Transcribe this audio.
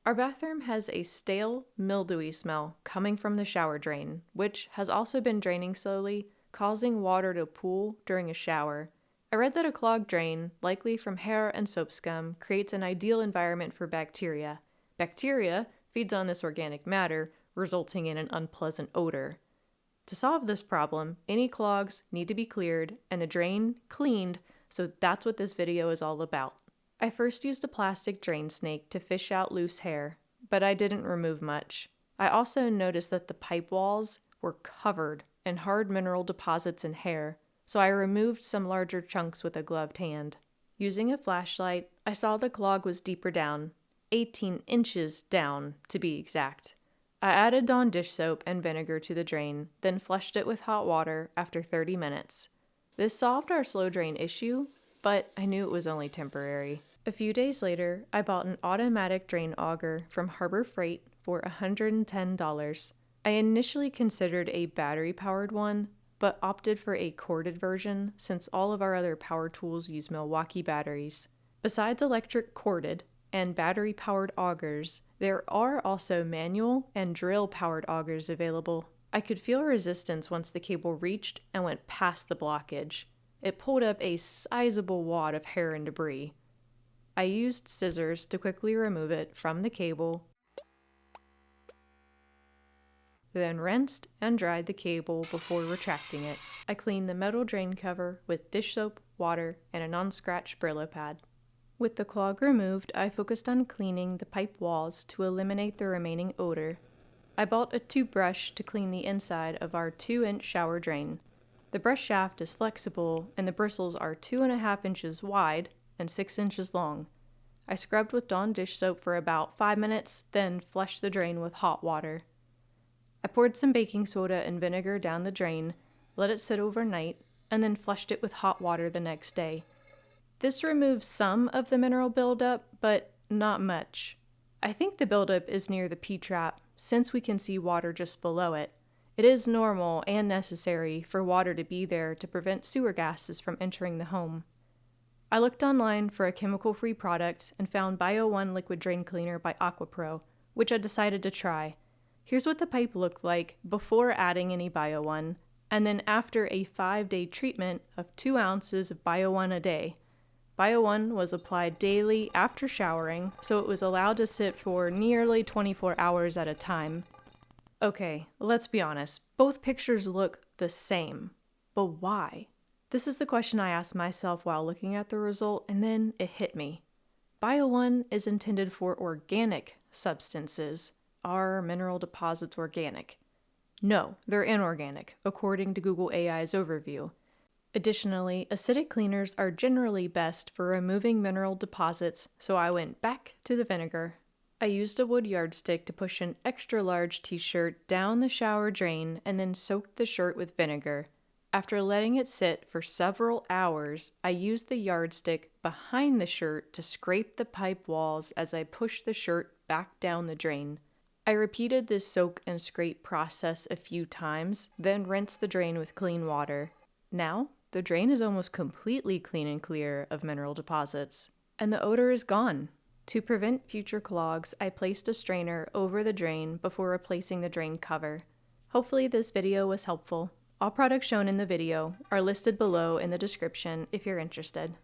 Our bathroom has a stale, mildewy smell coming from the shower drain, which has also been draining slowly, causing water to pool during a shower. I read that a clogged drain, likely from hair and soap scum, creates an ideal environment for bacteria. Bacteria feeds on this organic matter, resulting in an unpleasant odor. To solve this problem, any clogs need to be cleared and the drain cleaned, so that's what this video is all about. I first used a plastic drain snake to fish out loose hair, but I didn't remove much. I also noticed that the pipe walls were covered in hard mineral deposits and hair, so I removed some larger chunks with a gloved hand. Using a flashlight, I saw the clog was deeper down, 18 inches down to be exact. I added Dawn dish soap and vinegar to the drain, then flushed it with hot water after 30 minutes. This solved our slow drain issue, but I knew it was only temporary. A few days later, I bought an automatic drain auger from Harbor Freight for $110. I initially considered a battery-powered one, but opted for a corded version since all of our other power tools use Milwaukee batteries. Besides electric corded and battery-powered augers, there are also manual and drill-powered augers available. I could feel resistance once the cable reached and went past the blockage. It pulled up a sizable wad of hair and debris. I used scissors to quickly remove it from the cable, then rinsed and dried the cable before retracting it. I cleaned the metal drain cover with dish soap, water, and a non-scratch Brillo pad. With the clog removed, I focused on cleaning the pipe walls to eliminate the remaining odor. I bought a toothbrush to clean the inside of our 2-inch shower drain. The brush shaft is flexible and the bristles are 2.5 inches wide and 6 inches long. I scrubbed with Dawn dish soap for about 5 minutes, then flushed the drain with hot water. I poured some baking soda and vinegar down the drain, let it sit overnight, and then flushed it with hot water the next day. This removes some of the mineral buildup, but not much. I think the buildup is near the P-trap, since we can see water just below it. It is normal and necessary for water to be there to prevent sewer gases from entering the home. I looked online for a chemical-free product and found BioOne Liquid Drain Cleaner by AquaPro, which I decided to try. Here's what the pipe looked like before adding any BioOne, and then after a 5-day treatment of 2 ounces of BioOne a day. BioOne was applied daily after showering, so it was allowed to sit for nearly 24 hours at a time. Okay, let's be honest, both pictures look the same, but why? This is the question I asked myself while looking at the result, and then it hit me. BioOne is intended for organic substances. Are mineral deposits organic? No, they're inorganic, according to Google AI's overview. Additionally, acidic cleaners are generally best for removing mineral deposits, so I went back to the vinegar. I used a wood yardstick to push an extra large t-shirt down the shower drain and then soaked the shirt with vinegar. After letting it sit for several hours, I used the yardstick behind the shirt to scrape the pipe walls as I pushed the shirt back down the drain. I repeated this soak and scrape process a few times, then rinsed the drain with clean water. Now, the drain is almost completely clean and clear of mineral deposits, and the odor is gone. To prevent future clogs, I placed a strainer over the drain before replacing the drain cover. Hopefully this video was helpful. All products shown in the video are listed below in the description if you're interested.